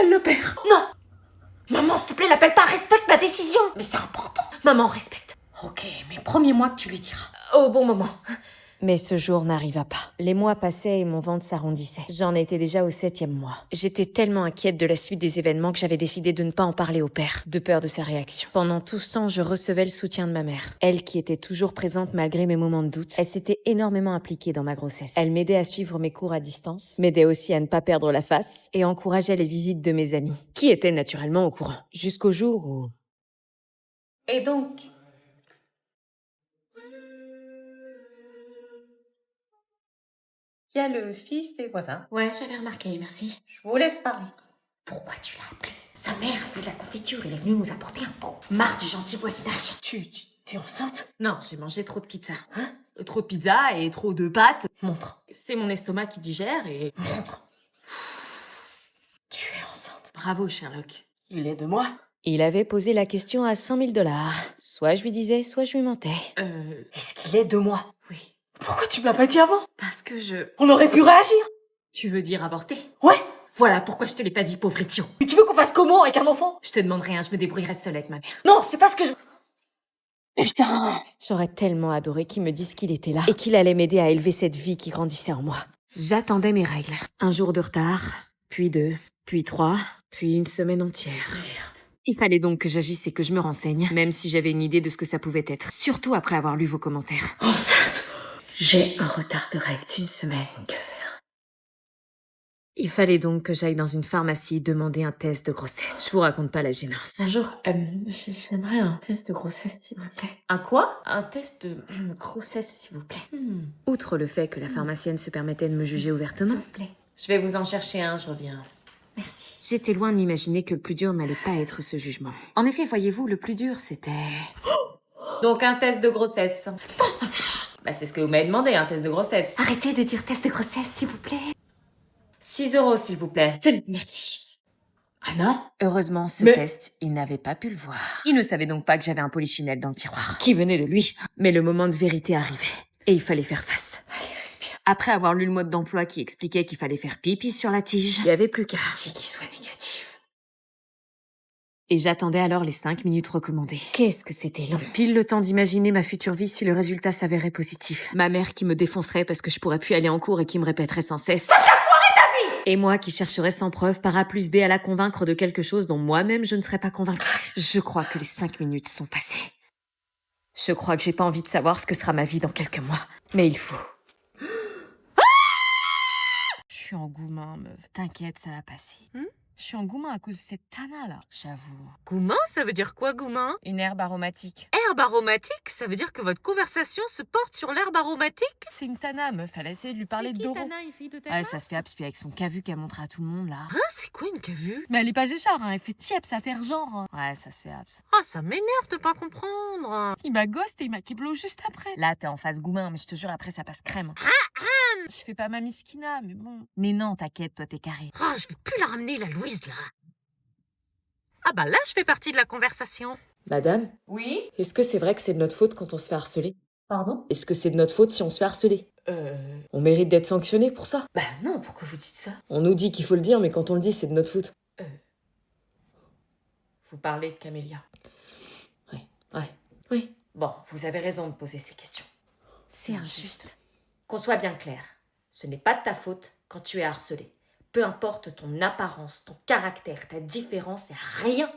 appelle le père. Non. Maman, s'il te plaît, l'appelle pas, respecte ma décision. Mais c'est important. Maman, respecte. Ok, mais promets-moi que tu lui diras. Au bon moment. Mais ce jour n'arriva pas. Les mois passaient et mon ventre s'arrondissait. J'en étais déjà au 7e mois. J'étais tellement inquiète de la suite des événements que j'avais décidé de ne pas en parler au père, de peur de sa réaction. Pendant tout ce temps, je recevais le soutien de ma mère. Elle qui était toujours présente malgré mes moments de doute. Elle s'était énormément impliquée dans ma grossesse. Elle m'aidait à suivre mes cours à distance, m'aidait aussi à ne pas perdre la face et encourageait les visites de mes amis, qui étaient naturellement au courant. Jusqu'au jour où... Et donc... Il y a le fils des voisins. Ouais, j'avais remarqué, merci. Je vous laisse parler. Pourquoi tu l'as appelé? Sa mère a fait de la confiture, il est venu nous apporter un pot. Marre du gentil voisinage. T'es enceinte? Non, j'ai mangé trop de pizza. Hein? Trop de pizza et trop de pâtes. Montre. C'est mon estomac qui digère et... Montre. Tu es enceinte. Bravo, Sherlock. Il est de moi. Il avait posé la question à 100 000 $. Soit je lui disais, soit je lui mentais. Est-ce qu'il est de moi? Oui. Pourquoi tu me l'as pas dit avant? Parce que je... On aurait pu réagir. Tu veux dire avorter? Ouais. Voilà pourquoi je te l'ai pas dit, pauvre idiot. Mais tu veux qu'on fasse comment avec un enfant? Je te demande rien, je me débrouillerai seule avec ma mère. Non, c'est pas ce que je... Putain. J'aurais tellement adoré qu'il me dise qu'il était là et qu'il allait m'aider à élever cette vie qui grandissait en moi. J'attendais mes règles. Un jour de retard, puis 2, puis 3, puis une semaine entière. Merde. Il fallait donc que j'agisse et que je me renseigne, même si j'avais une idée de ce que ça pouvait être. Surtout après avoir lu vos commentaires. Enceinte. J'ai un retard de règles d'une semaine. Que faire? Il fallait donc que j'aille dans une pharmacie demander un test de grossesse. Je vous raconte pas la gênance. Bonjour, j'aimerais un test de grossesse, s'il vous plaît. Un quoi? Un test de grossesse, s'il vous plaît. Outre le fait que la pharmacienne se permettait de me juger ouvertement, S'il vous plaît. Je vais vous en chercher un, je reviens. Merci. j'étais loin de m'imaginer que le plus dur n'allait pas être ce jugement. En effet, voyez-vous, le plus dur, c'était... Donc un test de grossesse. Bah c'est ce que vous m'avez demandé, un test de grossesse. Arrêtez de dire test de grossesse, s'il vous plaît. 6 €, s'il vous plaît. Merci. Anna? Heureusement, ce Mais- test, il n'avait pas pu le voir. Il ne savait donc pas que j'avais un polichinelle dans le tiroir, qui venait de lui. Mais le moment de vérité arrivait, et il fallait faire face. Allez, respire. Après avoir lu le mode d'emploi qui expliquait qu'il fallait faire pipi sur la tige, il n'y avait plus qu'à. Dis qu'il soit négatif. Et j'attendais alors les 5 minutes recommandées. Qu'est-ce que c'était long. Pile le temps d'imaginer ma future vie si le résultat s'avérait positif. Ma mère qui me défoncerait parce que je pourrais plus aller en cours et qui me répéterait sans cesse: "Ça t'a foiré ta vie!" Et moi qui chercherais sans preuve par A plus B à la convaincre de quelque chose dont moi-même je ne serais pas convaincue. Je crois que les 5 minutes sont passées. Je crois que j'ai pas envie de savoir ce que sera ma vie dans quelques mois. Mais il faut. Je suis en goumin, meuf. T'inquiète, ça va passer. Je suis en goumin à cause de cette Tana, là, j'avoue. Goumin, ça veut dire quoi, Goumin? Une herbe aromatique. Herbe aromatique? Ça veut dire que votre conversation se porte sur l'herbe aromatique? C'est une Tana, meuf. Elle a essayé de lui parler de Doro. une fille de ta Ouais, ça se fait abs, puis avec son cavu qu'elle montre à tout le monde, là. Hein, c'est quoi une cavue? Mais elle est pas géchard, hein. Elle fait tiep, ça fait genre. Ouais, ça se fait abs. Ah, ça m'énerve de pas comprendre. Il m'a ghost et il m'a kiblo juste après. Là, t'es en face goumin, mais je te jure, après, ça passe crème. Je fais pas ma miskina, mais bon. Mais non, t'inquiète, toi, t'es carré. Ah, je vais plus la ramener, la Louise, là. Ah bah là, je fais partie de la conversation. Madame, Oui? est-ce que c'est vrai que c'est de notre faute quand on se fait harceler? Pardon? Est-ce que c'est de notre faute si on se fait harceler? On mérite d'être sanctionné pour ça? Bah non, pourquoi vous dites ça? On nous dit qu'il faut le dire, mais quand on le dit, c'est de notre faute. Vous parlez de Camélia. Oui. Bon, vous avez raison de poser ces questions. C'est injuste. Qu'on soit bien clair, ce n'est pas de ta faute quand tu es harcelé. Peu importe ton apparence, ton caractère, ta différence, rien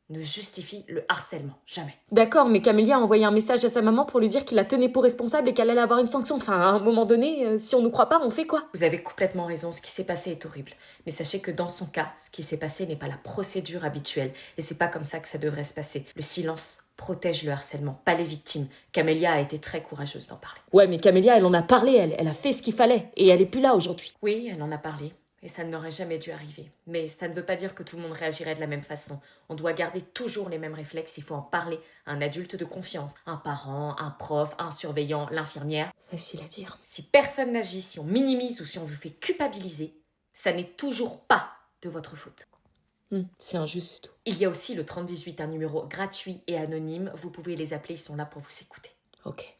ne justifie le harcèlement. Jamais. D'accord, mais Camélia a envoyé un message à sa maman pour lui dire qu'il la tenait pour responsable et qu'elle allait avoir une sanction. Enfin, à un moment donné, si on nous croit pas, on fait quoi? Vous avez complètement raison, ce qui s'est passé est horrible. Mais sachez que dans son cas, ce qui s'est passé n'est pas la procédure habituelle. Et c'est pas comme ça que ça devrait se passer. Le silence protège le harcèlement, pas les victimes. Camélia a été très courageuse d'en parler. Ouais, mais Camélia, elle en a parlé, elle a fait ce qu'il fallait. Et elle est plus là aujourd'hui. Oui, elle en a parlé. Et ça n'aurait jamais dû arriver. Mais ça ne veut pas dire que tout le monde réagirait de la même façon. On doit garder toujours les mêmes réflexes. Il faut en parler à un adulte de confiance. Un parent, un prof, un surveillant, l'infirmière. Facile à dire. Si personne n'agit, si on minimise ou si on vous fait culpabiliser, ça n'est toujours pas de votre faute. C'est injuste, c'est tout. Il y a aussi le 3018, un numéro gratuit et anonyme. Vous pouvez les appeler, ils sont là pour vous écouter. Ok.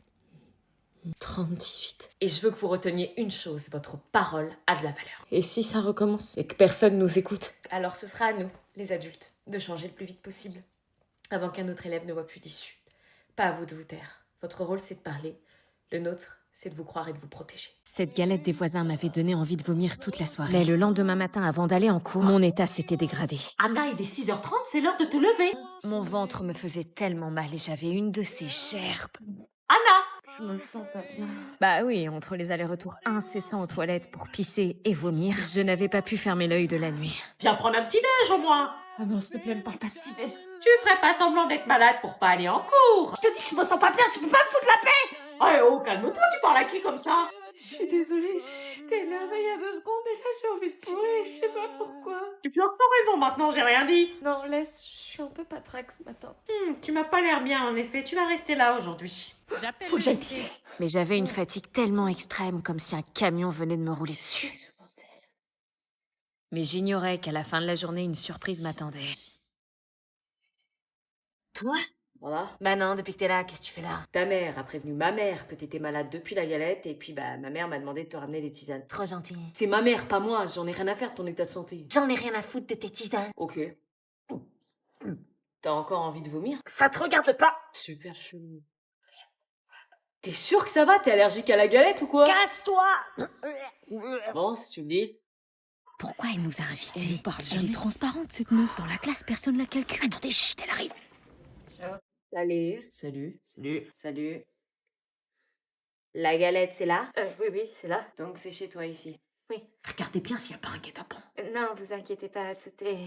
30-18. Et je veux que vous reteniez une chose, votre parole a de la valeur. Et si ça recommence et que personne nous écoute? Alors ce sera à nous, les adultes, de changer le plus vite possible, avant qu'un autre élève ne voie plus d'issue. Pas à vous de vous taire. Votre rôle, c'est de parler. Le nôtre, c'est de vous croire et de vous protéger. Cette galette des voisins m'avait donné envie de vomir toute la soirée. Mais le lendemain matin, avant d'aller en cours, mon état s'était dégradé. Anna, il est 6h30, c'est l'heure de te lever. Mon ventre me faisait tellement mal et j'avais une de ces gerbes. Anna! Je me sens pas bien. Bah oui, entre les allers-retours incessants aux toilettes pour pisser et vomir, je n'avais pas pu fermer l'œil de la nuit. Viens prendre un petit déj au moins. Ah non, s'il te plaît, me parle pas de petit déj. Tu ferais pas semblant d'être malade pour pas aller en cours. Je te dis que je me sens pas bien, tu peux pas me foutre la paix. Oh, calme-toi, tu parles à qui comme ça? Je suis désolée, j'étais énervée il y a 2 secondes et là j'ai envie de pleurer, je sais pas pourquoi. Tu pleures sans raison maintenant, j'ai rien dit. Non, laisse, je suis un peu patraque ce matin. Tu m'as pas l'air bien en effet, tu vas rester là aujourd'hui. Faut que j'aille pisser. Mais j'avais une fatigue tellement extrême, comme si un camion venait de me rouler dessus. Mais j'ignorais qu'à la fin de la journée, une surprise m'attendait. Toi? Voilà. Bah non, depuis que t'es là, qu'est-ce que tu fais là? Ta mère a prévenu ma mère que t'étais malade depuis la galette, et puis bah ma mère m'a demandé de te ramener des tisanes. Trop gentil. C'est ma mère, pas moi, j'en ai rien à faire de ton état de santé. J'en ai rien à foutre de tes tisanes. Ok. T'as encore envie de vomir? Ça te regarde pas. Super chelou. T'es sûr que ça va? T'es allergique à la galette ou quoi? Casse-toi! Bon, si tu le dis. Pourquoi elle nous a invités? Elle nous parle Elle jamais. est transparente, cette meuf. Dans la classe, personne la calcule. Attendez, chut, elle arrive. Allez. Salut. Salut. Salut. La galette, c'est là? Oui, c'est là. Donc c'est chez toi ici. Regardez bien s'il y a pas un guet-apens. Non, vous inquiétez pas, tout est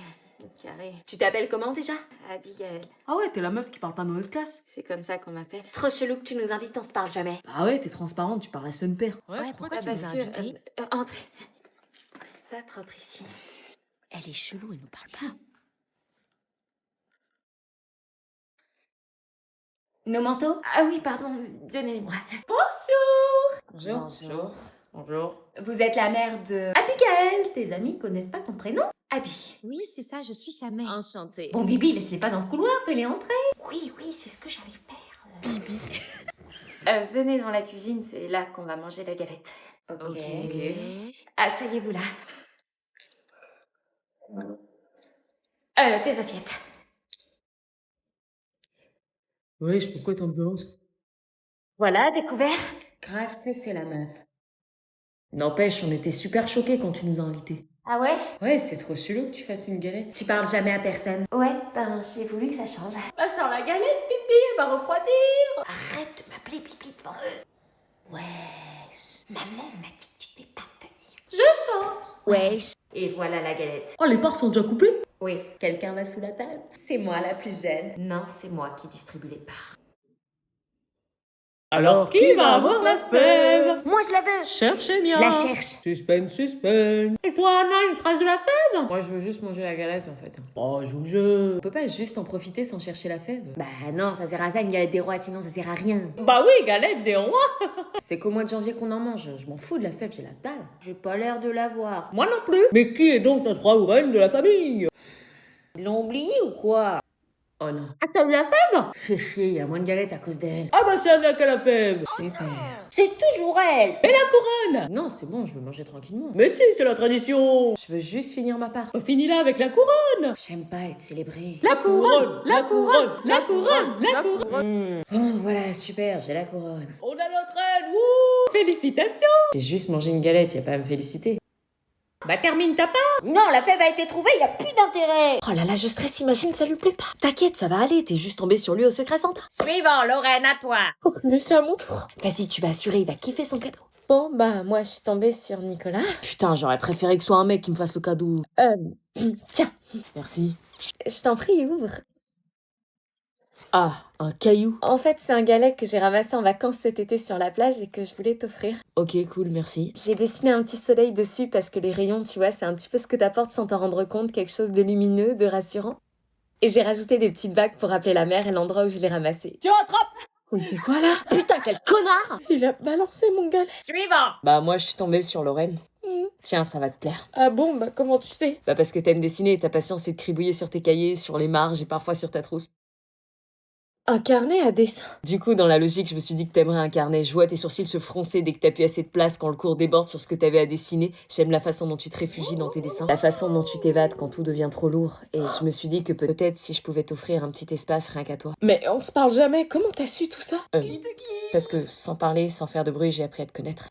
carré. Tu t'appelles comment déjà? Abigail, Ah ouais, t'es la meuf qui parle pas dans notre classe. c'est comme ça qu'on m'appelle. Trop chelou que tu nous invites, on se parle jamais. Ah ouais, t'es transparente, tu parles à son père. Ouais, pourquoi tu parce nous as que, invités? Entrez. Pas propre ici. Elle est chelou, elle nous parle pas. Nos manteaux? Ah oui, pardon, donnez-les-moi. Bonjour. Bonjour. Bonjour. Vous êtes la mère de Abigail. Tes amis connaissent pas ton prénom? Abby. Oui, c'est ça, je suis sa mère. Enchantée. Bon, Bibi, laisse-les pas dans le couloir, fais-les entrer. Oui, c'est ce que j'allais faire. Bibi. Venez dans la cuisine, c'est là qu'on va manger la galette. Ok. Asseyez-vous là. Tes assiettes. Ouais, pourquoi t'en penses? Voilà, découvert. Grâce, c'est la meuf. N'empêche, on était super choqués quand tu nous as invités. Ah ouais? Ouais, c'est trop chelou que tu fasses une galette. Tu parles jamais à personne. Ouais, ben j'ai voulu que ça change. Pas sur la galette, Bibi, elle va refroidir. Arrête de m'appeler Bibi devant eux. Wesh. Maman m'a dit que tu t'es pas tenir. Je sors. Wesh. Et voilà la galette. Oh, les parts sont déjà coupées? Oui, quelqu'un va sous la table. C'est moi la plus jeune. Non, c'est moi qui distribue les parts. Alors, qui va avoir la fève? Moi, je la veux. Cherchez bien. Je la cherche. Suspense, suspense. Et toi, Anna, une trace de la fève? Moi, je veux juste manger la galette, en fait. Oh, joue le jeu. On peut pas juste en profiter sans chercher la fève. Bah non, ça sert à ça une galette des rois, sinon ça sert à rien. Bah oui, galette des rois. C'est qu'au mois de janvier qu'on en mange. Je m'en fous de la fève, j'ai la dalle. J'ai pas l'air de l'avoir. Moi non plus. Mais qui est donc notre roi ou reine de la famille? Ils l'ont oublié ou quoi? Oh non. Ah, t'as eu la fève? Fais chier, il y a moins de galettes à cause d'elle. Ah bah c'est Anna qui a la fève. Super. C'est toujours elle. Et la couronne? Non, c'est bon, je veux manger tranquillement. Mais si, c'est la tradition. Je veux juste finir ma part. Finis-la avec la couronne. J'aime pas être célébrée. La couronne, la couronne, la couronne, la couronne. Oh, voilà, super, j'ai la couronne. On a notre reine, wouh. Félicitations. J'ai juste mangé une galette, y a pas à me féliciter. Bah termine ta part. Non, la fève a été trouvée, y a plus d'intérêt. Oh là là, je stresse, imagine, ça lui plaît pas. T'inquiète, ça va aller, t'es juste tombé sur lui au secret Santa. Suivant, Lorraine, à toi. Oh, mais c'est à mon tour. Vas-y, tu vas assurer, il va kiffer son cadeau. Bon, bah moi je suis tombée sur Nicolas. Putain, j'aurais préféré que ce soit un mec qui me fasse le cadeau. Tiens, Merci. je t'en prie, ouvre. Ah, un caillou. En fait, c'est un galet que j'ai ramassé en vacances cet été sur la plage et que je voulais t'offrir. Ok, cool, merci. J'ai dessiné un petit soleil dessus parce que les rayons, tu vois, c'est un petit peu ce que t'apportes sans t'en rendre compte, quelque chose de lumineux, de rassurant. Et j'ai rajouté des petites vagues pour rappeler la mer et l'endroit où je l'ai ramassé. Tu rattrapes. Il fait quoi là? Putain, quel connard! Il a balancé mon galet. Suivant. Bah, moi, je suis tombée sur Lorraine. Tiens, ça va te plaire. Ah bon, bah comment tu fais? Bah, parce que t'aimes dessiner et ta passion, c'est de cribouiller sur tes cahiers, sur les marges et parfois sur ta trousse. Un carnet à dessin. Du coup, dans la logique, je me suis dit que t'aimerais un carnet. Je vois tes sourcils se froncer dès que t'as plus assez de place quand le cours déborde sur ce que t'avais à dessiner. J'aime la façon dont tu te réfugies dans tes dessins. La façon dont tu t'évades quand tout devient trop lourd. Et je me suis dit que peut-être si je pouvais t'offrir un petit espace rien qu'à toi. Mais on se parle jamais. Comment t'as su tout ça? Parce que sans parler, sans faire de bruit, j'ai appris à te connaître.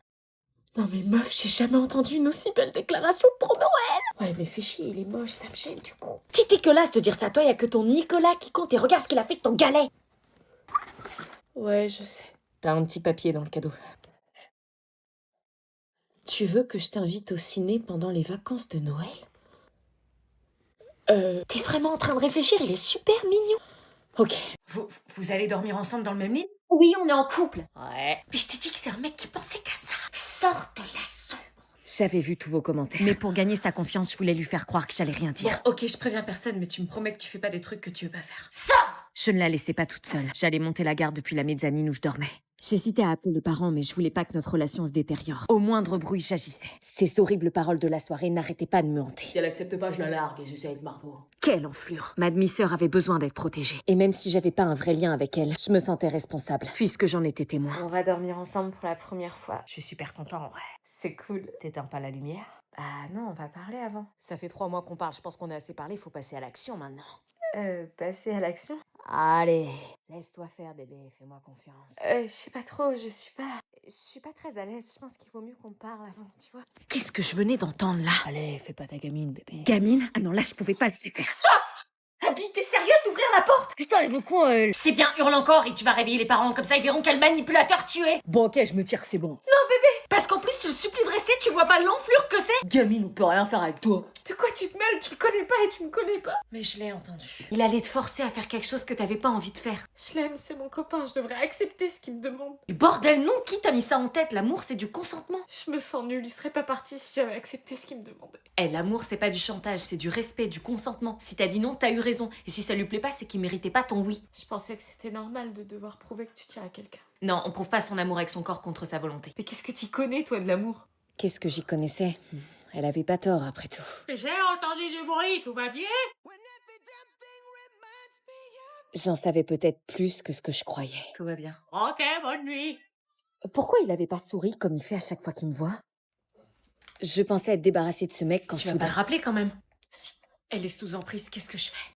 Non mais meuf, j'ai jamais entendu une aussi belle déclaration pour Noël. Ouais mais fais chier, il est moche, ça me gêne du coup. C'est dégueulasse de dire ça à toi, y a que ton Nicolas qui compte et regarde ce qu'il a fait de ton galet. Ouais, je sais. T'as un petit papier dans le cadeau. Tu veux que je t'invite au ciné pendant les vacances de Noël? T'es vraiment en train de réfléchir, il est super mignon. Ok. Vous allez dormir ensemble dans le même lit? Oui, on est en couple. Ouais. Mais je t'ai dit que c'est un mec qui pensait qu'à ça. Sors de la chambre. J'avais vu tous vos commentaires. Mais pour gagner sa confiance, je voulais lui faire croire que j'allais rien dire. Bon, ok, je préviens personne, mais tu me promets que tu fais pas des trucs que tu veux pas faire. Sors. Je ne la laissais pas toute seule. J'allais monter la garde depuis la mezzanine où je dormais. J'hésitais à appeler les parents, mais je voulais pas que notre relation se détériore. Au moindre bruit, j'agissais. Ces horribles paroles de la soirée n'arrêtaient pas de me hanter. Si elle accepte pas, je la largue et j'essaie avec Margot. Quelle enflure! Ma demi-sœur avait besoin d'être protégée. Et même si j'avais pas un vrai lien avec elle, je me sentais responsable, puisque j'en étais témoin. On va dormir ensemble pour la première fois. Je suis super content, ouais. C'est cool. T'éteins pas la lumière? Ah non, on va parler avant. Ça fait 3 mois qu'on parle, je pense qu'on a assez parlé, faut passer à l'action maintenant. Passer à l'action? Allez, laisse-toi faire bébé, fais-moi confiance. Je sais pas trop, je suis pas très à l'aise. Je pense qu'il vaut mieux qu'on parle avant, tu vois. Qu'est-ce que je venais d'entendre là? Allez, fais pas ta gamine bébé. Gamine? Ah non, là je pouvais pas le laisser faire. Abby, t'es sérieuse d'ouvrir la porte? Putain, elle veut quoi elle? C'est bien, hurle encore et tu vas réveiller les parents, comme ça ils verront quel manipulateur tu es. Bon ok, je me tire, c'est bon. Parce qu'en plus, je le supplie de rester, tu vois pas l'enflure que c'est? Gamine, on peut rien faire avec toi. De quoi tu te mêles? Tu le connais pas et tu me connais pas. Mais je l'ai entendu. Il allait te forcer à faire quelque chose que t'avais pas envie de faire. Je l'aime, c'est mon copain, je devrais accepter ce qu'il me demande. Et bordel non, qui t'a mis ça en tête? L'amour c'est du consentement. Je me sens nulle, il serait pas parti si j'avais accepté ce qu'il me demandait. Eh, l'amour c'est pas du chantage, c'est du respect, du consentement. Si t'as dit non, t'as eu raison. Et si ça lui plaît pas, c'est qu'il méritait pas ton oui. Je pensais que c'était normal de devoir prouver que tu tiens à quelqu'un. Non, on prouve pas son amour avec son corps contre sa volonté. Mais qu'est-ce que t'y connais, toi, de l'amour? Qu'est-ce que j'y connaissais? Elle avait pas tort après tout. J'ai entendu du bruit, tout va bien? J'en savais peut-être plus que ce que je croyais. Tout va bien. Ok, bonne nuit. Pourquoi il avait pas souri comme il fait à chaque fois qu'il me voit? Je pensais être débarrassée de ce mec quand Tu vas soudain... pas le rappeler quand même. Si elle est sous emprise, qu'est-ce que je fais?